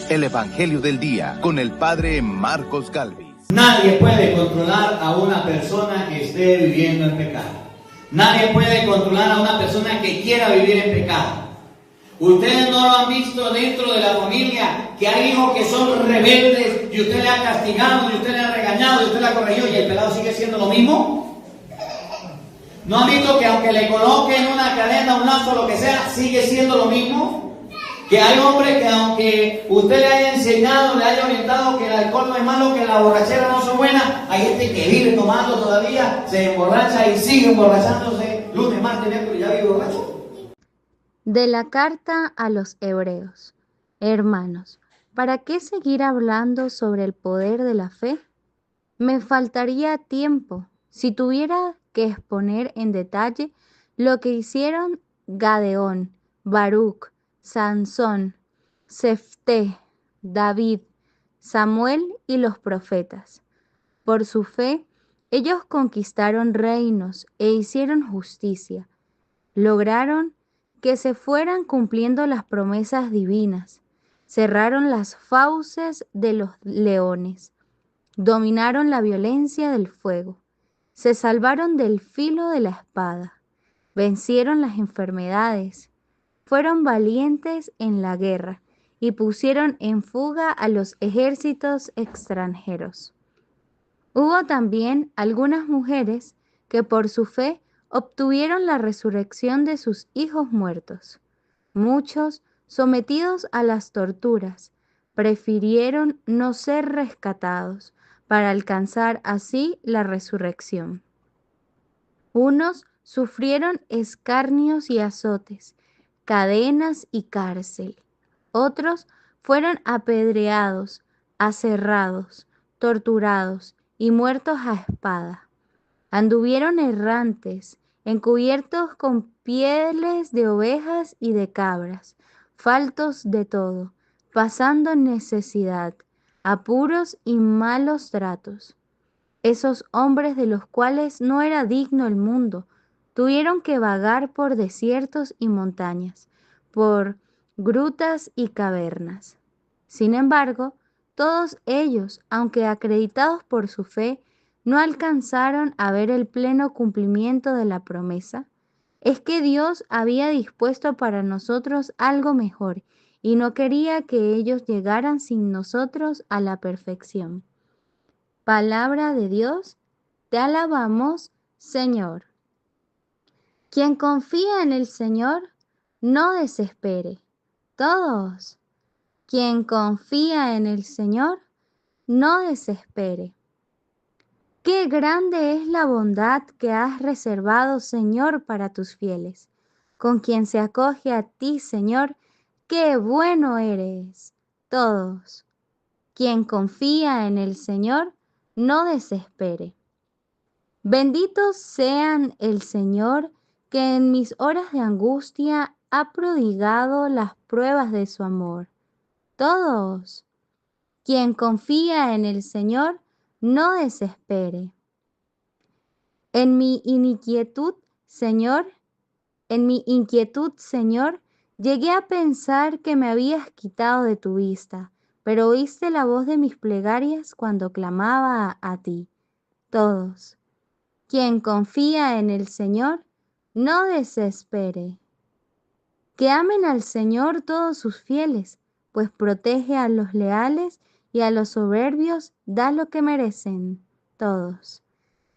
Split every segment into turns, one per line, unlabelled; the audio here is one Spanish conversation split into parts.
el Evangelio del Día con el Padre Marcos Galvis.
Nadie puede controlar a una persona que esté viviendo en pecado. Nadie puede controlar a una persona que quiera vivir en pecado. Ustedes no lo han visto dentro de la familia, que hay hijos que son rebeldes y usted le ha castigado, y usted le ha regañado, y usted le ha corregido y el pelado sigue siendo lo mismo. ¿No han visto que aunque le coloquen una cadena, un lazo, lo que sea, sigue siendo lo mismo? Que hay hombres que aunque usted le haya enseñado, le haya orientado que el alcohol no es malo, que la borrachera no son buenas, hay gente que vive tomando todavía, se emborracha y sigue emborrachándose lunes, martes, miércoles, ya vive borracho.
De la carta a los Hebreos. Hermanos, ¿para qué seguir hablando sobre el poder de la fe? Me faltaría tiempo si tuviera que exponer en detalle lo que hicieron Gadeón, Baruc, Sansón, Sefté, David, Samuel y los profetas. Por su fe, ellos conquistaron reinos e hicieron justicia. Lograron que se fueran cumpliendo las promesas divinas. Cerraron las fauces de los leones. Dominaron la violencia del fuego. Se salvaron del filo de la espada. Vencieron las enfermedades. Fueron valientes en la guerra y pusieron en fuga a los ejércitos extranjeros. Hubo también algunas mujeres que por su fe obtuvieron la resurrección de sus hijos muertos. Muchos, sometidos a las torturas, prefirieron no ser rescatados para alcanzar así la resurrección. Unos sufrieron escarnios y azotes, cadenas y cárcel. Otros fueron apedreados, aserrados, torturados y muertos a espada. Anduvieron errantes, encubiertos con pieles de ovejas y de cabras, faltos de todo, pasando necesidad, apuros y malos tratos. Esos hombres de los cuales no era digno el mundo, tuvieron que vagar por desiertos y montañas, por grutas y cavernas. Sin embargo, todos ellos, aunque acreditados por su fe, no alcanzaron a ver el pleno cumplimiento de la promesa. Es que Dios había dispuesto para nosotros algo mejor y no quería que ellos llegaran sin nosotros a la perfección. Palabra de Dios, te alabamos, Señor. Quien confía en el Señor, no desespere. Todos. Quien confía en el Señor, no desespere. Qué grande es la bondad que has reservado, Señor, para tus fieles. Con quien se acoge a ti, Señor, qué bueno eres. Todos. Quien confía en el Señor, no desespere. Benditos sean el Señor, que en mis horas de angustia ha prodigado las pruebas de su amor. Todos. Quien confía en el Señor, no desespere. En mi inquietud, Señor, llegué a pensar que me habías quitado de tu vista, pero oíste la voz de mis plegarias cuando clamaba a ti. Todos. Quien confía en el Señor, no desespere. Que amen al Señor todos sus fieles, pues protege a los leales y a los soberbios da lo que merecen. Todos.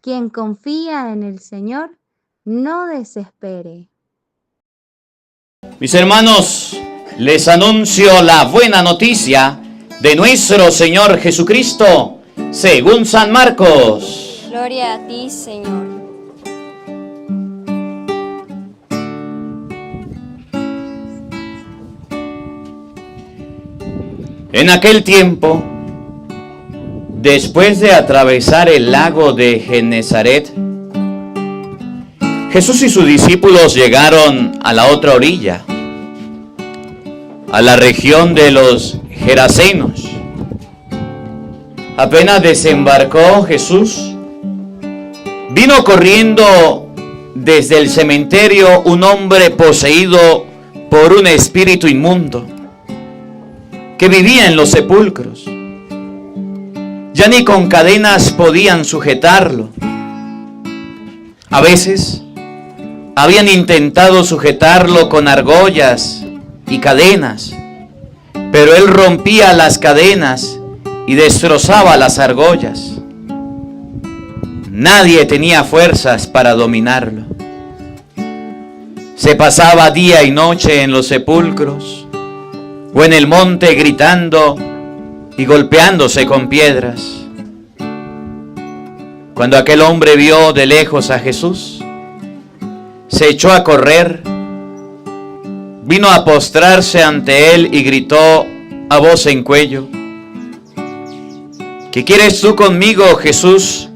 Quien confía en el Señor, no desespere.
Mis hermanos, les anuncio la buena noticia de nuestro Señor Jesucristo, según San Marcos.
Gloria a ti, Señor.
En aquel tiempo, después de atravesar el lago de Genesaret, Jesús y sus discípulos llegaron a la otra orilla, a la región de los Gerasenos. Apenas desembarcó Jesús, vino corriendo desde el cementerio un hombre poseído por un espíritu inmundo. que vivía en los sepulcros. Ya ni con cadenas podían sujetarlo. A veces habían intentado sujetarlo con argollas y cadenas, pero él rompía las cadenas y destrozaba las argollas. Nadie tenía fuerzas para dominarlo. Se pasaba día y noche en los sepulcros o en el monte gritando y golpeándose con piedras. Cuando aquel hombre vio de lejos a Jesús, se echó a correr, vino a postrarse ante él y gritó a voz en cuello: ¿qué quieres tú conmigo, Jesús,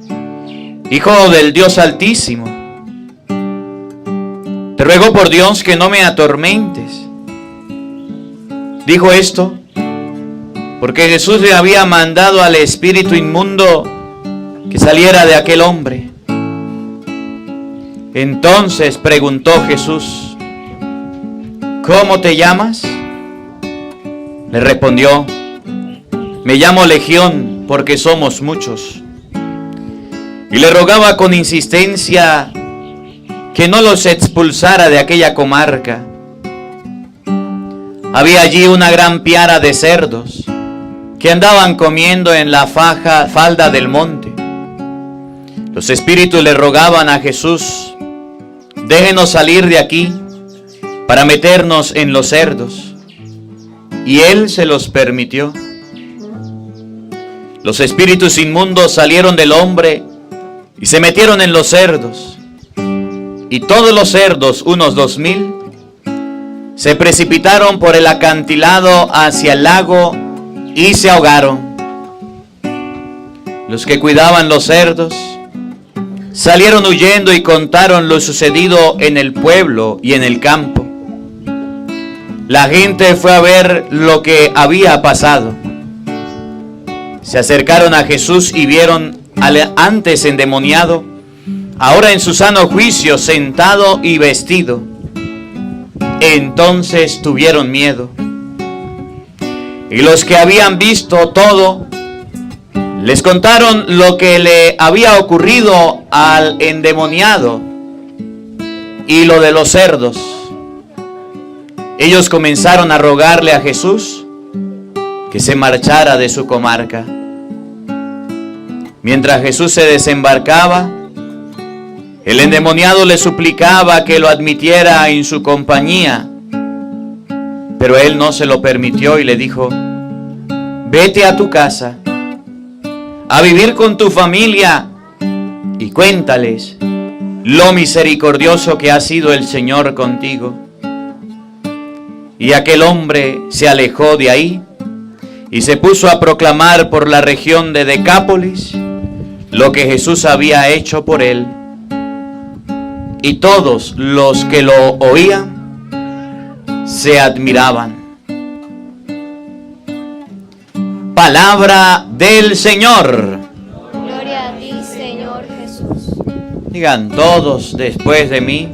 Hijo del Dios Altísimo? Te ruego por Dios que no me atormentes. Dijo esto porque Jesús le había mandado al espíritu inmundo que saliera de aquel hombre. Entonces preguntó Jesús: ¿cómo te llamas? Le respondió: me llamo Legión, porque somos muchos. Y le rogaba con insistencia que no los expulsara de aquella comarca. Había allí una gran piara de cerdos que andaban comiendo en la falda del monte. Los espíritus le rogaban a Jesús: déjenos salir de aquí para meternos en los cerdos. Y él se los permitió. Los espíritus inmundos salieron del hombre y se metieron en los cerdos. Y todos los cerdos, unos 2000, se precipitaron por el acantilado hacia el lago y se ahogaron. Los que cuidaban los cerdos salieron huyendo y contaron lo sucedido en el pueblo y en el campo. La gente fue a ver lo que había pasado. Se acercaron a Jesús y vieron al antes endemoniado, ahora en su sano juicio, sentado y vestido. Entonces tuvieron miedo. Y los que habían visto todo les contaron lo que le había ocurrido al endemoniado y lo de los cerdos. Ellos comenzaron a rogarle a Jesús que se marchara de su comarca. Mientras Jesús se desembarcaba, el endemoniado le suplicaba que lo admitiera en su compañía, pero él no se lo permitió y le dijo: vete a tu casa, a vivir con tu familia y cuéntales lo misericordioso que ha sido el Señor contigo. Y aquel hombre se alejó de ahí y se puso a proclamar por la región de Decápolis lo que Jesús había hecho por él. Y todos los que lo oían se admiraban. Palabra del Señor.
Gloria a ti, Señor Jesús.
Digan todos después de mí: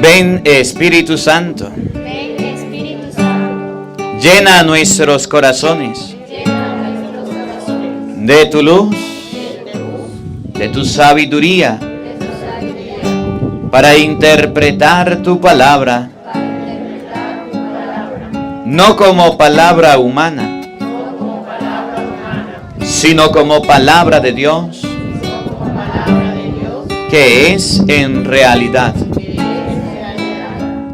ven, Espíritu Santo.
Ven, Espíritu Santo.
Llena nuestros corazones de tu luz, de tu sabiduría, para interpretar tu palabra, no como palabra humana, sino como palabra de Dios, que es en realidad,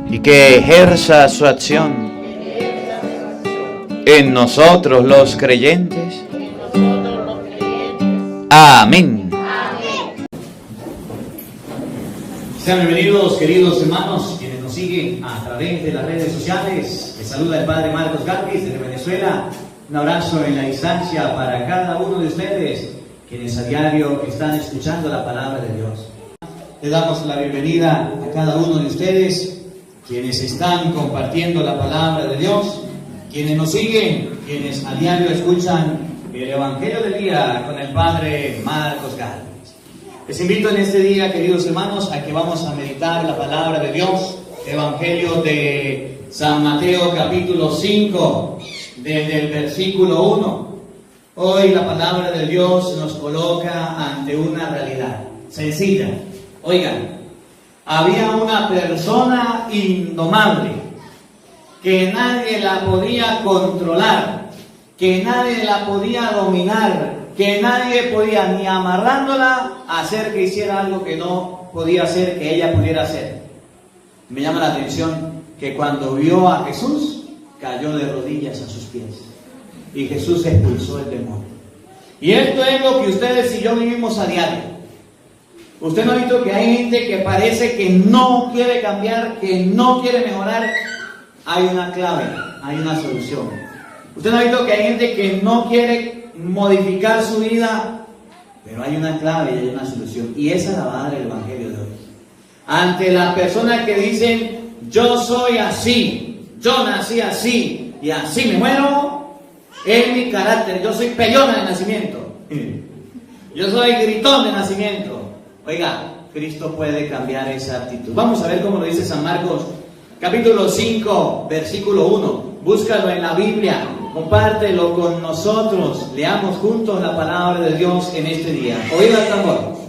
y que ejerza su acción en nosotros los creyentes. Amén.
Sean bienvenidos, queridos hermanos, quienes nos siguen a través de las redes sociales. Les saluda el Padre Marcos Galvis desde Venezuela. Un abrazo en la distancia para cada uno de ustedes, quienes a diario están escuchando la palabra de Dios. Les damos la bienvenida a cada uno de ustedes, quienes están compartiendo la palabra de Dios, quienes nos siguen, quienes a diario escuchan el Evangelio del día con el Padre Marcos Galvis. Les invito en este día, queridos hermanos, a que vamos a meditar la palabra de Dios, Evangelio de San Mateo capítulo 5. desde el versículo 1. Hoy la palabra de Dios nos coloca ante una realidad sencilla. Oigan, había una persona indomable que nadie la podía controlar, que nadie la podía dominar, que nadie podía ni amarrándola hacer que hiciera algo que no podía hacer, que ella pudiera hacer. Me llama la atención que cuando vio a Jesús, cayó de rodillas a sus pies. Y Jesús expulsó el demonio. Y esto es lo que ustedes y yo vivimos a diario. Usted no ha visto que hay gente que parece que no quiere cambiar, que no quiere mejorar. Hay una clave, hay una solución. Usted no ha visto que hay gente que no quiere modificar su vida, pero hay una clave y hay una solución. Y esa la va a dar el Evangelio de hoy. Ante las personas que dicen, yo soy así, yo nací así y así me muero, es mi carácter, yo soy pellona de nacimiento, yo soy gritón de nacimiento. Oiga, Cristo puede cambiar esa actitud. Vamos a ver cómo lo dice San Marcos, capítulo 5, versículo 1. Búscalo en la Biblia, compártelo con nosotros, leamos juntos la palabra de Dios en este día. Oído al tambor.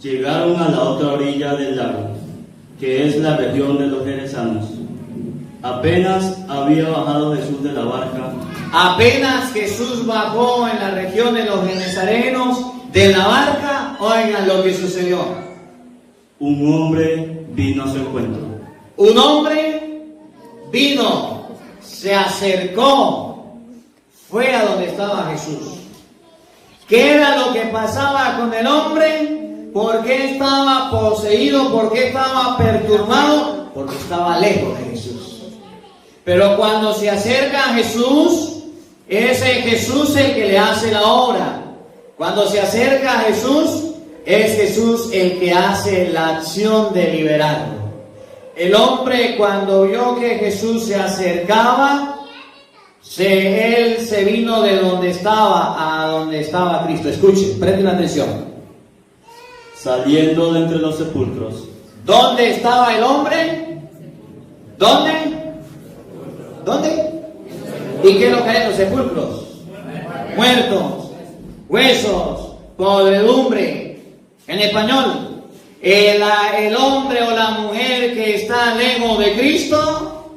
Llegaron a la otra orilla del lago, que es la región de los Gerezanos. Apenas había bajado Jesús de la barca.
Apenas Jesús bajó en la región de los Genesarenos de la barca, oigan lo que sucedió.
Un hombre vino a su encuentro.
Un hombre vino, se acercó, fue a donde estaba Jesús. ¿Qué era lo que pasaba con el hombre? ¿Por qué estaba poseído? ¿Por qué estaba perturbado? Porque estaba lejos de Jesús. Pero cuando se acerca a Jesús, es Jesús el que le hace la obra. Cuando se acerca a Jesús, es Jesús el que hace la acción de liberarlo. El hombre, cuando vio que Jesús se acercaba, él se vino de donde estaba a donde estaba Cristo. Escuchen, presten atención.
Saliendo de entre los sepulcros.
¿Dónde estaba el hombre? ¿Dónde? ¿Dónde? ¿Y qué es lo que hay en los sepulcros? Muertos, huesos, podredumbre. En español, el hombre o la mujer que está lejos de Cristo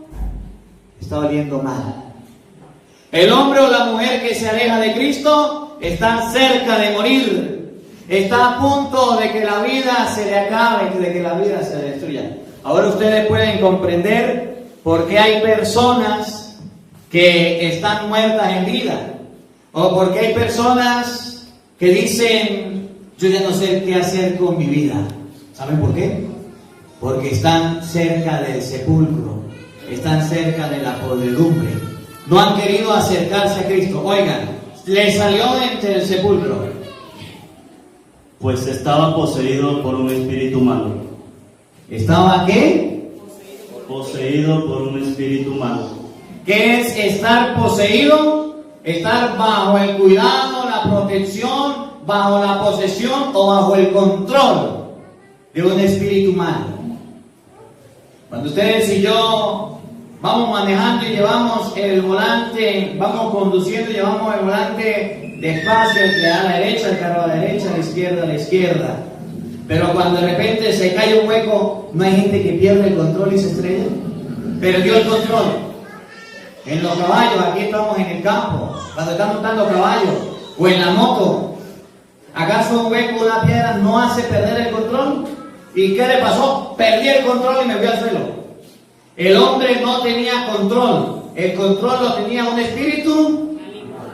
está oliendo mal. El hombre o la mujer que se aleja de Cristo está cerca de morir. Está a punto de que la vida se le acabe, de que la vida se le destruya. Ahora ustedes pueden comprender por qué hay personas que están muertas en vida. O por qué hay personas que dicen, yo ya no sé qué hacer con mi vida. ¿Saben por qué? Porque están cerca del sepulcro, están cerca de la podredumbre. No han querido acercarse a Cristo. Oigan, le salió de entre el sepulcro.
Pues estaba poseído por un espíritu malo.
¿Estaba qué?
Poseído por un espíritu malo.
¿Qué es estar poseído? Estar bajo el cuidado, la protección, bajo la posesión o bajo el control de un espíritu malo. Cuando ustedes y yo vamos manejando y llevamos el volante, vamos conduciendo y llevamos el volante despacio, el que da a la derecha, el carro a la derecha, a la izquierda. Pero cuando de repente se cae un hueco, no hay gente que pierde el control y se estrella. Perdió el control. En los caballos, aquí estamos en el campo, cuando están montando caballos, o en la moto. ¿Acaso un hueco, una piedra no hace perder el control? ¿Y qué le pasó? Perdí el control y me fui al suelo. El hombre no tenía control. El control lo tenía un espíritu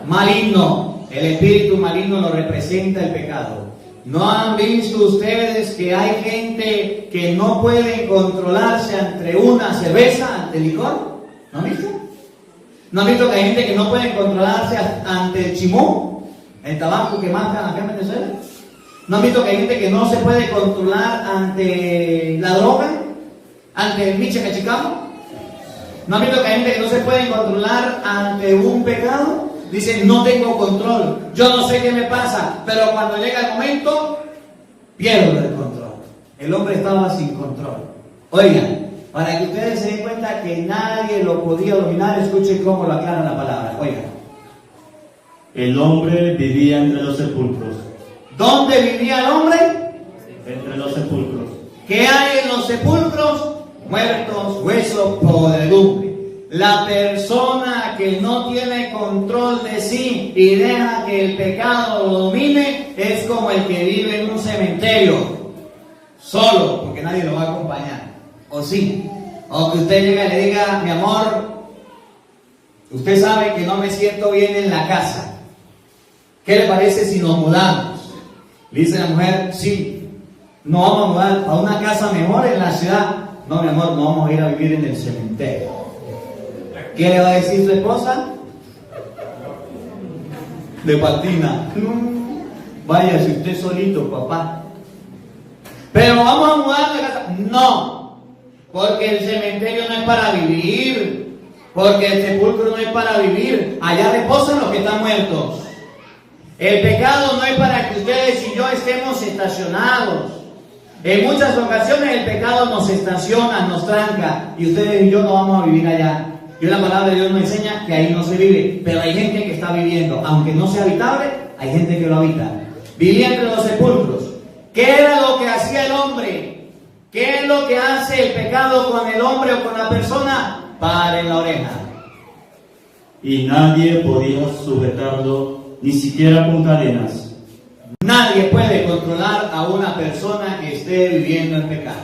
maligno. El espíritu maligno lo representa el pecado. ¿No han visto ustedes que hay gente que no puede controlarse ante una cerveza, ante el licor? ¿No han visto? ¿No han visto que hay gente que no puede controlarse ante el chimú, el tabaco que matan acá en Venezuela? ¿No han visto que hay gente que no se puede controlar ante la droga, ante el miche cachicamo? ¿No han visto que hay gente que no se puede controlar ante un pecado? Dicen, no tengo control, yo no sé qué me pasa, pero cuando llega el momento, pierdo el control. El hombre estaba sin control. Oigan, para que ustedes se den cuenta que nadie lo podía dominar. Escuchen cómo lo aclara la palabra. Oigan.
El hombre vivía entre los sepulcros.
¿Dónde vivía el hombre?
Entre los sepulcros.
¿Qué hay en los sepulcros? Muertos, huesos, podredumbre. La persona que no tiene control de sí y deja que el pecado lo domine es como el que vive en un cementerio, solo, porque nadie lo va a acompañar. ¿O sí? O que usted llega y le diga, mi amor, usted sabe que no me siento bien en la casa. ¿Qué le parece si nos mudamos? Le dice la mujer, sí, nos vamos a mudar a una casa mejor en la ciudad. No, mi amor, no vamos a ir a vivir en el cementerio. ¿Qué le va a decir su esposa? Le patina. Váyase usted solito, papá. Pero vamos a mudar de casa. No, porque el cementerio no es para vivir, porque el sepulcro no es para vivir. Allá reposan los que están muertos. El pecado no es para que ustedes y yo estemos estacionados. En muchas ocasiones el pecado nos estaciona, nos tranca, y ustedes y yo no vamos a vivir allá. Y la palabra de Dios nos enseña que ahí no se vive, pero hay gente que está viviendo, aunque no sea habitable, hay gente que lo habita. Vivía entre los sepulcros. ¿Qué era lo que hacía el hombre? ¿Qué es lo que hace el pecado con el hombre o con la persona? Paren la oreja.
Y nadie podía sujetarlo, ni siquiera con cadenas.
Nadie puede controlar a una persona que esté viviendo en pecado.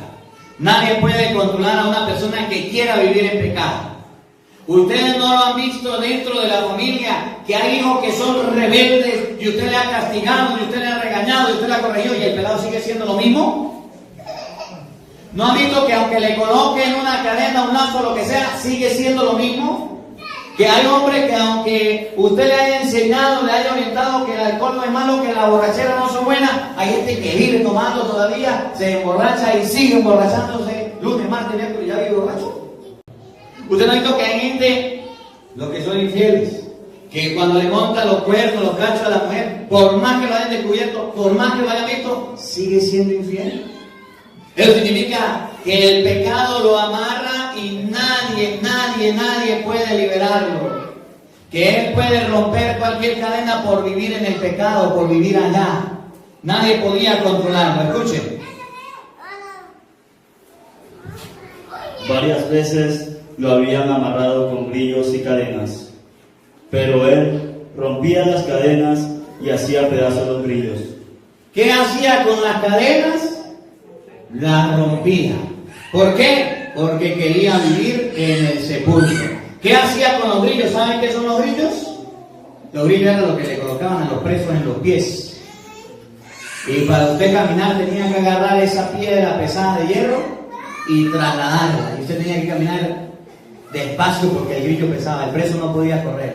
Nadie puede controlar a una persona que quiera vivir en pecado. Ustedes no lo han visto dentro de la familia, que hay hijos que son rebeldes y usted le ha castigado, y usted le ha regañado, y usted le ha corregido y el pelado sigue siendo lo mismo. ¿No han visto que aunque le coloquen una cadena, un lazo, lo que sea, sigue siendo lo mismo? Que hay hombres que aunque usted le haya enseñado, le haya orientado que el alcohol no es malo, que la borrachera no son buenas, hay gente que vive tomando todavía, se emborracha y sigue emborrachándose lunes, martes, miércoles, ya vive borracho. Usted no ha visto que hay gente, los que son infieles, que cuando le montan los cuernos, los cachos a la mujer, por más que lo hayan descubierto, por más que lo hayan visto, sigue siendo infiel. Eso significa que el pecado lo amarra y nadie puede liberarlo. Que él puede romper cualquier cadena por vivir en el pecado, por vivir allá. Nadie podía controlarlo. Escuchen.
Varias veces lo habían amarrado con grillos y cadenas, pero él rompía las cadenas y hacía pedazos los grillos.
¿Qué hacía con las cadenas? Las rompía. ¿Por qué? Porque quería vivir en el sepulcro. ¿Qué hacía con los grillos? ¿Saben qué son los grillos? Los grillos eran lo que le colocaban a los presos en los pies. Y para usted caminar tenía que agarrar esa piedra pesada de hierro y trasladarla. Y usted tenía que caminar despacio porque el grillo pesaba, el preso no podía correr.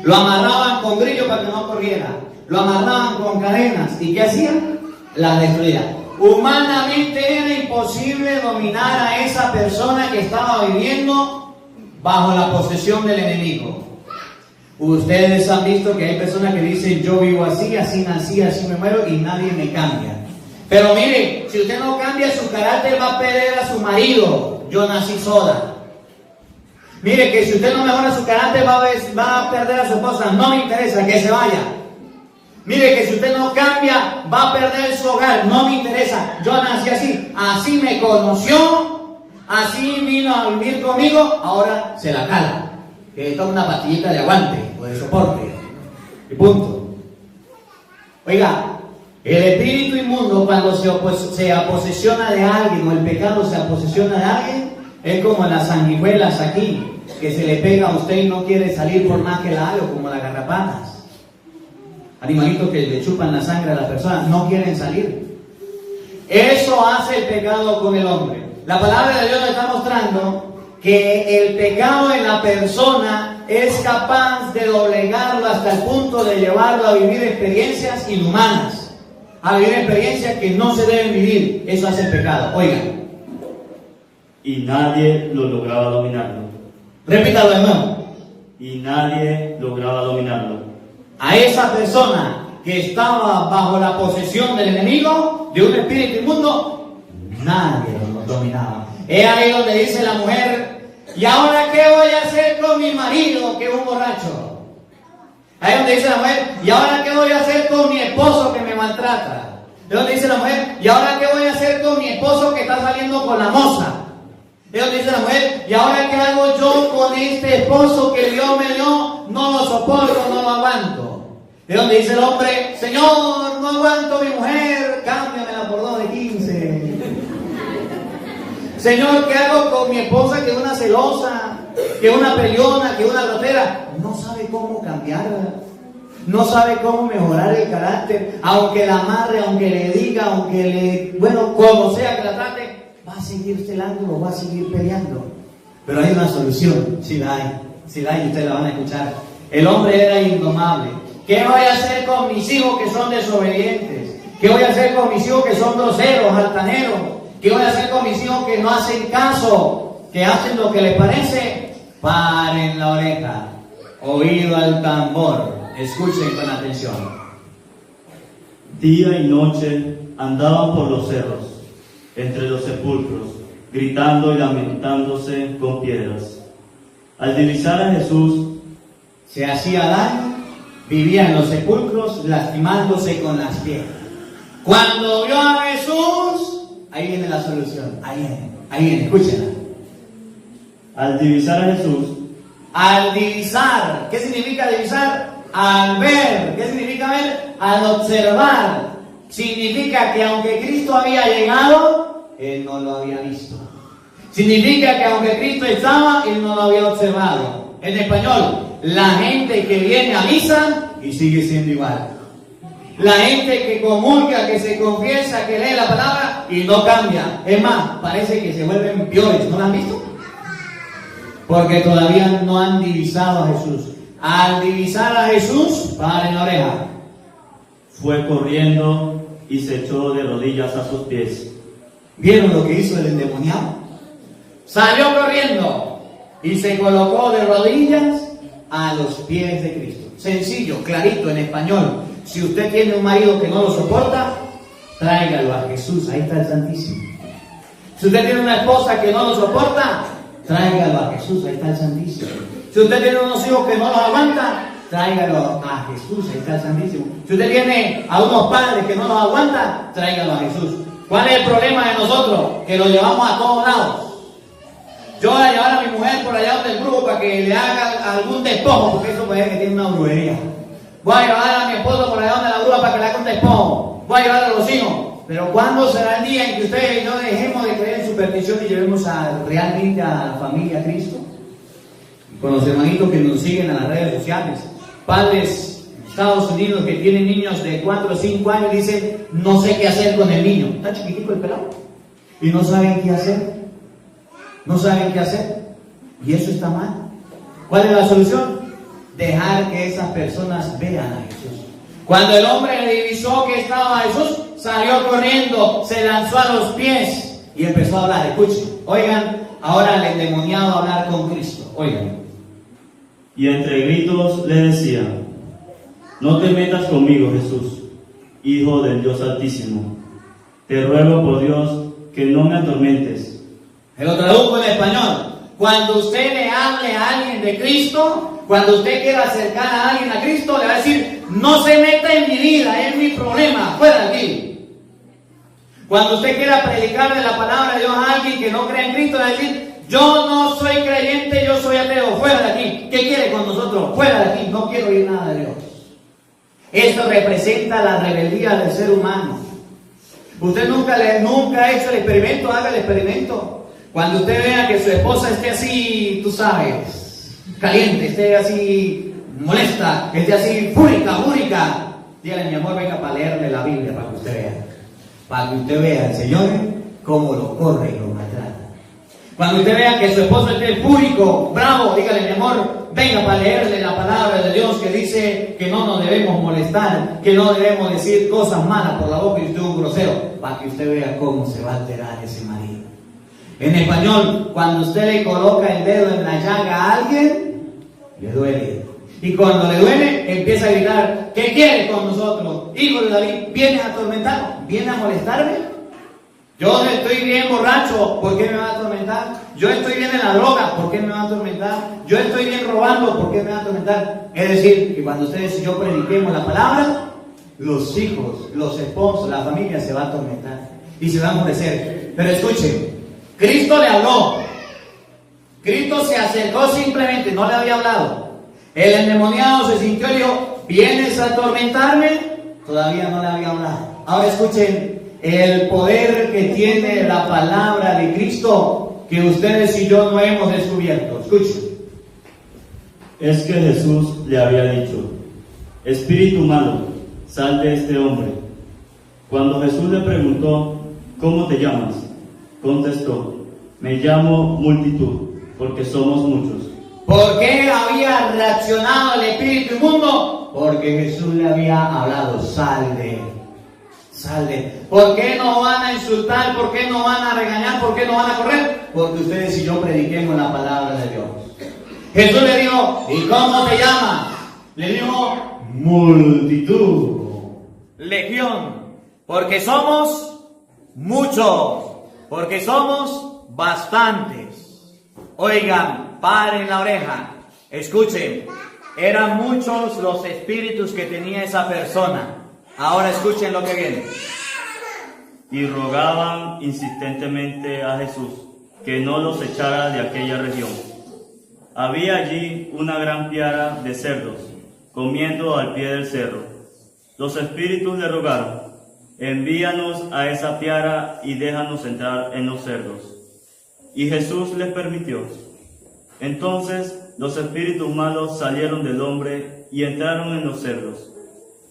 Lo amarraban con grillo para que no corriera. Lo amarraban con cadenas. ¿Y qué hacían? La destruían. Humanamente era imposible dominar a esa persona que estaba viviendo bajo la posesión del enemigo. Ustedes han visto que hay personas que dicen, yo vivo así, así nací, así me muero y nadie me cambia. Pero mire, si usted no cambia su carácter, va a perder a su marido. Yo nací sola. Mire, que si usted no mejora su carácter, va a perder a su esposa. No me interesa, que se vaya. Mire, que si usted no cambia, va a perder su hogar. No me interesa. Yo nací así. Así me conoció. Así vino a vivir conmigo. Ahora se la cala. Que toma una pastillita de aguante o de soporte. Y punto. Oiga, el espíritu inmundo cuando se aposesiona de alguien o el pecado se aposesiona de alguien, es como las sanguijuelas aquí, que se le pega a usted y no quiere salir por más que la haga, como las garrapatas. Animalitos que le chupan la sangre a las personas, no quieren salir. Eso hace el pecado con el hombre. La palabra de Dios nos está mostrando que el pecado en la persona es capaz de doblegarlo hasta el punto de llevarlo a vivir experiencias inhumanas, a vivir experiencias que no se deben vivir. Eso hace el pecado. Oigan.
Y nadie lo lograba dominarlo.
Repítalo de nuevo.
Y nadie lograba dominarlo.
A esa persona que estaba bajo la posesión del enemigo, de un espíritu inmundo, nadie lo dominaba. Es ahí donde dice la mujer, ¿y ahora qué voy a hacer con mi marido que es un borracho? Ahí donde dice la mujer, ¿y ahora qué voy a hacer con mi esposo que me maltrata? Es donde dice la mujer, ¿y ahora qué voy a hacer con mi esposo que está saliendo con la moza? Es donde dice la mujer, ¿y ahora qué hago yo con este esposo que Dios me dio? No lo soporto, no lo aguanto. Es donde dice el hombre, Señor, no aguanto a mi mujer, cámbiamela por 2 de 15. Señor, ¿qué hago con mi esposa que es una celosa, que es una peleona, que es una grosera? No sabe cómo cambiarla. No sabe cómo mejorar el carácter. Aunque la amarre, aunque le diga, aunque le... Bueno, como sea que la trate, va a seguir celándolo, va a seguir peleando. Pero hay una solución, si la hay. Si la hay, ustedes la van a escuchar. El hombre era indomable. ¿Qué voy a hacer con mis hijos que son desobedientes? ¿Qué voy a hacer con mis hijos que son groseros, altaneros? ¿Qué voy a hacer con mis hijos que no hacen caso, que hacen lo que les parece? Paren la oreja, oído al tambor, escuchen con atención.
Día y noche andaban por los cerros, entre los sepulcros, gritando y lamentándose con piedras. Al divisar a Jesús,
Se hacía daño, vivía en los sepulcros, lastimándose con las piedras. Cuando vio a Jesús, ahí viene la solución, ahí viene, escúchenla.
al divisar a Jesús,
Al divisar, ¿qué significa divisar? Al ver, ¿qué significa ver? Al observar. Significa que aunque Cristo había llegado, él no lo había visto. Significa que aunque Cristo estaba, él no lo había observado. En español, la gente que viene a misa y sigue siendo igual. La gente que comulga, que se confiesa, que lee la palabra y no cambia. Es más, parece que se vuelven peores. ¿No lo han visto? Porque todavía no han divisado a Jesús. Al divisar a Jesús, paren la oreja.
fue corriendo y se echó de rodillas a sus pies.
¿Vieron lo que hizo el endemoniado? Salió corriendo y se colocó de rodillas a los pies de Cristo. Sencillo, clarito en español. Si usted tiene un marido que no lo soporta, tráigalo a Jesús, ahí está el Santísimo. Si usted tiene una esposa que no lo soporta, tráigalo a Jesús, ahí está el Santísimo. Si usted tiene unos hijos que no los aguanta, tráigalo a Jesús, ahí está el Santísimo. Si usted tiene a unos padres que no los aguantan, tráigalo a Jesús. ¿Cuál es el problema de nosotros? Que lo llevamos a todos lados. Yo voy a llevar a mi mujer por allá donde el brujo para que le haga algún despojo, porque eso puede que tiene una brujería. Voy a llevar a mi esposo por allá donde la bruja para que le haga un despojo. Voy a llevar a los hijos. Pero ¿cuándo será el día en que ustedes y yo dejemos de creer en superstición y llevemos realmente a la familia a Cristo? Con los hermanitos que nos siguen en las redes sociales. Padres en Estados Unidos que tienen niños de 4 o 5 años y dicen, no sé qué hacer con el niño. Está chiquitico el pelado. Y no saben qué hacer. No saben qué hacer. Y eso está mal. ¿Cuál es la solución? Dejar que esas personas vean a Jesús. Cuando el hombre divisó que estaba Jesús, salió corriendo, se lanzó a los pies y empezó a hablar. Escuchen, oigan, ahora el endemoniado a hablar con Cristo. Oigan.
Y entre gritos le decía: no te metas conmigo, Jesús, Hijo del Dios Altísimo. Te ruego por Dios que no me atormentes.
Se lo traduzco en español. Cuando usted le hable a alguien de Cristo, cuando usted quiera acercar a alguien a Cristo, le va a decir, no se meta en mi vida, es mi problema, fuera de aquí. Cuando usted quiera predicar de la palabra de Dios a alguien que no cree en Cristo, le va a decir, yo no soy creyente, yo soy ateo, fuera de aquí. ¿Qué quiere con nosotros? Fuera de aquí, no quiero oír nada de Dios. Esto representa la rebeldía del ser humano. Usted nunca ha hecho el experimento, haga el experimento. Cuando usted vea que su esposa esté así, tú sabes, caliente, esté así molesta, esté así fúrica, dígale, mi amor, venga para leerle la Biblia para que usted vea. Para que usted vea al Señor cómo lo corre y lo maltrata. Cuando usted vea que su esposo esté fúrico, bravo, dígale, mi amor, venga para leerle la palabra de Dios que dice que no nos debemos molestar, que no debemos decir cosas malas por la boca y usted es un grosero, para que usted vea cómo se va a alterar ese marido. En español, cuando usted le coloca el dedo en la llaga a alguien, le duele. Y cuando le duele, empieza a gritar, ¿qué quiere con nosotros? Hijo de David, ¿vienes a atormentarme? ¿Vienes a molestarme? Yo estoy bien borracho, ¿por qué me va a atormentar? Yo estoy bien en la droga, ¿por qué me va a atormentar? Yo estoy bien robando, ¿por qué me va a atormentar? Es decir, que cuando ustedes y yo prediquemos la palabra, los hijos, los esposos, la familia se va a atormentar y se va a enfurecer. Pero escuchen, Cristo le habló. Cristo se acercó simplemente, no le había hablado. El endemoniado se sintió y dijo, ¿vienes a atormentarme? Todavía no le había hablado. Ahora escuchen el poder que tiene la palabra de Cristo que ustedes y yo no hemos descubierto. Escuchen.
Es que Jesús le había dicho, espíritu malo, sal de este hombre. Cuando Jesús le preguntó, ¿cómo te llamas?, contestó, me llamo multitud, porque somos muchos.
¿Por qué había reaccionado el espíritu inmundo? Porque Jesús le había hablado, sal de él. Sal de él. ¿Por qué no van a insultar? ¿Por qué no van a regañar? ¿Por qué no van a correr? Porque ustedes y yo prediquemos la palabra de Dios. Jesús le dijo, ¿y cómo te llamas? Le dijo, multitud. Legión. Porque somos muchos. Porque somos bastantes. Oigan, paren la oreja. Escuchen. Eran muchos los espíritus que tenía esa persona. Ahora escuchen lo que viene.
Y rogaban insistentemente a Jesús que no los echara de aquella región. Había allí una gran piara de cerdos, comiendo al pie del cerro. Los espíritus le rogaron, envíanos a esa piara y déjanos entrar en los cerdos. Y Jesús les permitió. Entonces los espíritus malos salieron del hombre y entraron en los cerdos.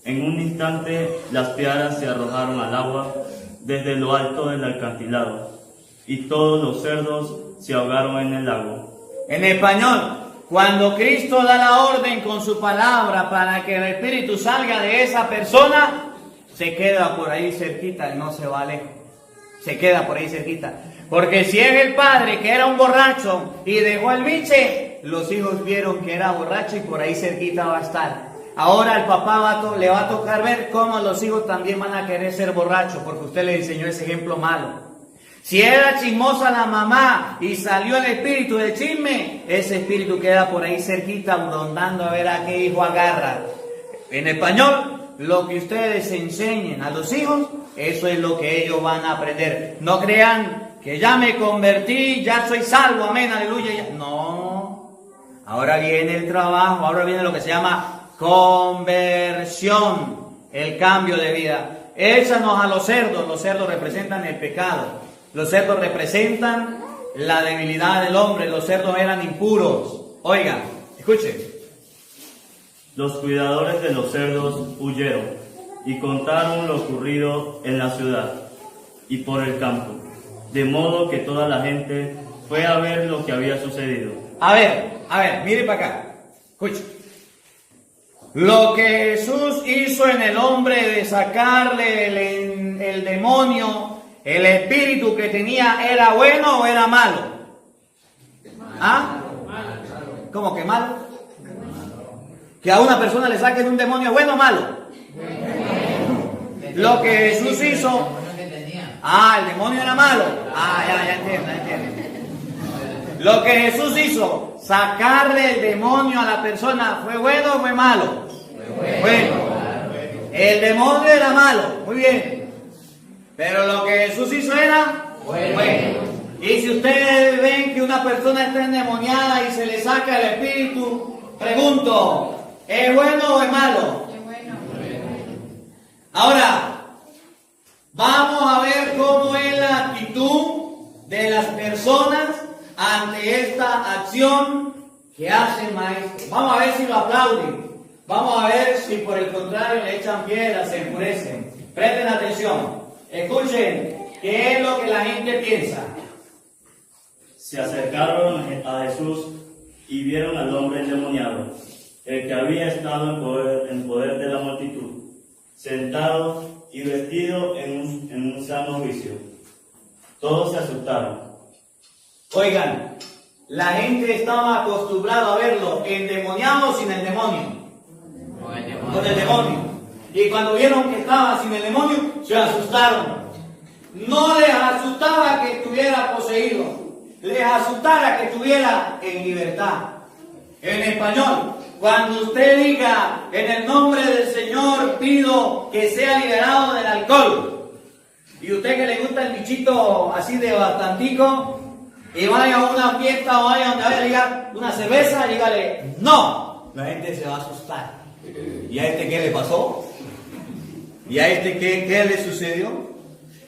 En un instante las piaras se arrojaron al agua desde lo alto del acantilado, y todos los cerdos se ahogaron en el lago.
En español, cuando Cristo da la orden con su palabra para que el espíritu salga de esa persona, se queda por ahí cerquita y no se va lejos. Se queda por ahí cerquita. Porque si es el padre que era un borracho y dejó el biche, los hijos vieron que era borracho y por ahí cerquita va a estar. Ahora el papá le va a tocar ver cómo los hijos también van a querer ser borrachos, porque usted le enseñó ese ejemplo malo. Si era chismosa la mamá y salió el espíritu del chisme, ese espíritu queda por ahí cerquita, rondando a ver a qué hijo agarra. En español, lo que ustedes enseñen a los hijos, eso es lo que ellos van a aprender. No crean que ya me convertí, ya soy salvo, amén, aleluya. Ya. No. Ahora viene el trabajo, ahora viene lo que se llama conversión, el cambio de vida. Échanos a los cerdos representan el pecado. Los cerdos representan la debilidad del hombre, los cerdos eran impuros. Oigan, escuchen.
Los cuidadores de los cerdos huyeron y contaron lo ocurrido en la ciudad y por el campo, de modo que toda la gente fue a ver lo que había sucedido.
A ver, mire para acá. Escuchen. Lo que Jesús hizo en el hombre de sacarle el demonio, el espíritu que tenía, ¿era bueno o era malo? ¿Ah? ¿Cómo que malo? ¿Que a una persona le saquen un demonio es bueno o malo? Lo que Jesús hizo... el demonio era malo. Ya entiendo. Lo que Jesús hizo, sacarle el demonio a la persona, ¿fue bueno o fue malo? Bueno. El demonio era malo, muy bien. Pero lo que Jesús hizo era bueno. Y si ustedes ven que una persona está endemoniada y se le saca el espíritu, pregunto, ¿es bueno o es malo? Es bueno. Ahora, vamos a ver cómo es la actitud de las personas ante esta acción que hace el maestro. Vamos a ver si lo aplauden. Vamos a ver si por el contrario le echan piedras, se enfurecen. Presten atención. Escuchen, ¿qué es lo que la gente piensa?
Se acercaron a Jesús y vieron al hombre endemoniado, el que había estado en poder de la multitud, sentado y vestido en un sano juicio. Todos se asustaron.
Oigan, la gente estaba acostumbrada a verlo endemoniado o sin el demonio. Con el demonio. Y cuando vieron que estaba sin el demonio, se asustaron. no les asustaba que estuviera poseído, les asustara que estuviera en libertad. En español, cuando usted diga, en el nombre del Señor pido que sea liberado del alcohol, y usted que le gusta el bichito así de bastantico, y vaya a una fiesta o vaya donde vaya a ligar una cerveza, dígale, no, la gente se va a asustar. ¿Y a este qué le pasó? ¿Y a este qué le sucedió?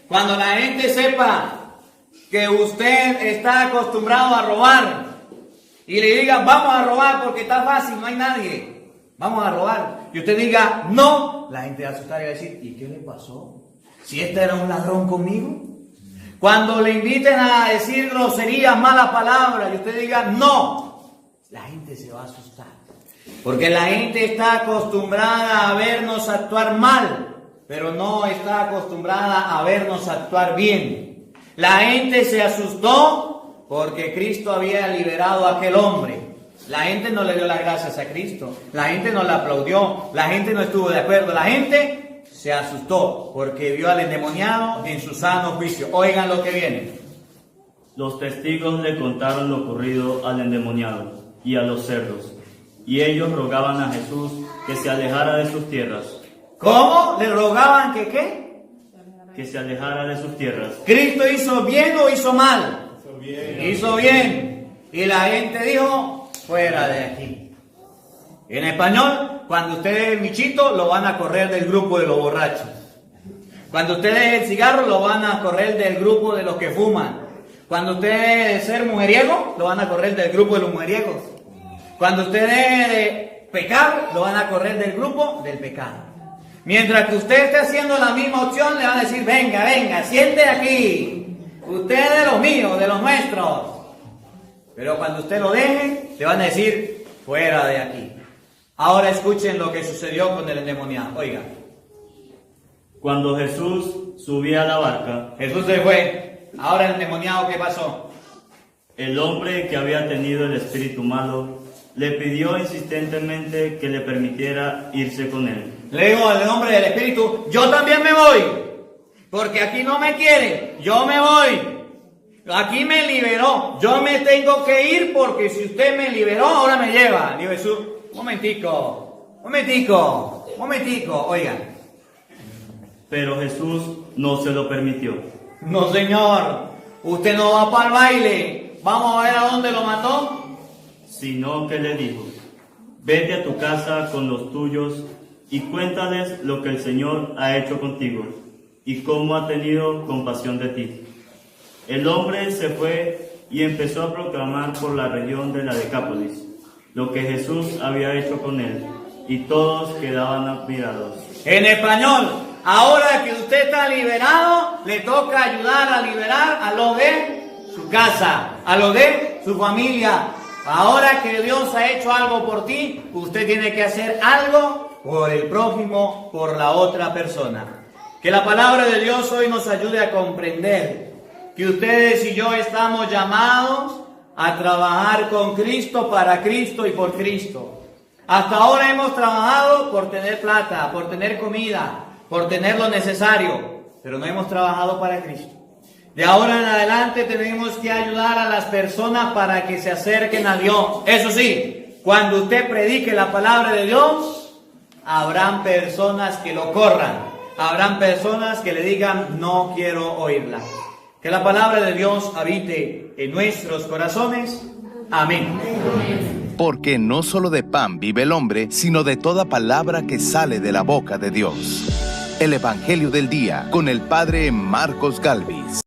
Cuando la gente sepa que usted está acostumbrado a robar y le diga, vamos a robar porque está fácil, no hay nadie, vamos a robar, y usted diga, no, la gente va a asustar y va a decir, ¿y qué le pasó? Si este era un ladrón conmigo. Cuando le inviten a decir groserías, malas palabras, y usted diga, no, la gente se va a asustar. Porque la gente está acostumbrada a vernos actuar mal, pero no está acostumbrada a vernos actuar bien. La gente se asustó porque Cristo había liberado a aquel hombre. La gente no le dio las gracias a Cristo, la gente no le aplaudió, la gente no estuvo de acuerdo, la gente se asustó porque vio al endemoniado en su sano juicio. Oigan lo que viene.
Los testigos le contaron lo ocurrido al endemoniado y a los cerdos, y ellos rogaban a Jesús que se alejara de sus tierras.
¿Cómo? ¿Le rogaban que qué?
Que se alejara de sus tierras.
¿Cristo hizo bien o hizo mal? Hizo bien. Y la gente dijo, fuera de aquí. En español, cuando usted deje el michito, lo van a correr del grupo de los borrachos. Cuando usted deje el cigarro, lo van a correr del grupo de los que fuman. Cuando usted deje de ser mujeriego, lo van a correr del grupo de los mujeriegos. Cuando usted deje de pecar, lo van a correr del grupo del pecado. Mientras que usted esté haciendo la misma opción, le van a decir, venga, venga, siente aquí. Usted es de los míos, de los nuestros. Pero cuando usted lo deje, le van a decir, fuera de aquí. Ahora escuchen lo que sucedió con el endemoniado. Oiga.
Cuando Jesús subía a la barca,
Jesús se fue. Ahora el endemoniado, ¿qué pasó?
el hombre que había tenido el espíritu malo le pidió insistentemente que le permitiera irse con él.
Le digo al hombre del espíritu, yo también me voy, porque aquí no me quiere, yo me voy. Aquí me liberó, yo me tengo que ir porque si usted me liberó, ahora me lleva. Dijo Jesús, momentico, oigan.
Pero Jesús no se lo permitió.
No señor, usted no va para el baile, vamos a ver a dónde lo mató.
Sino que le dijo, vete a tu casa con los tuyos y cuéntales lo que el Señor ha hecho contigo y cómo ha tenido compasión de ti. El hombre se fue y empezó a proclamar por la región de la Decápolis lo que Jesús había hecho con él, y todos quedaban admirados.
En español, ahora que usted está liberado, le toca ayudar a liberar a lo de su casa, a lo de su familia. Ahora que Dios ha hecho algo por ti, usted tiene que hacer algo por el prójimo, por la otra persona. Que la palabra de Dios hoy nos ayude a comprender que ustedes y yo estamos llamados a trabajar con Cristo, para Cristo y por Cristo. Hasta ahora hemos trabajado por tener plata, por tener comida, por tener lo necesario, pero no hemos trabajado para Cristo. De ahora en adelante tenemos que ayudar a las personas para que se acerquen a Dios. Eso sí, cuando usted predique la palabra de Dios, habrán personas que lo corran, habrán personas que le digan, no quiero oírla. Que la palabra de Dios habite en nuestros corazones. Amén.
Porque no solo de pan vive el hombre, sino de toda palabra que sale de la boca de Dios. El Evangelio del Día con el Padre Marcos Galvis.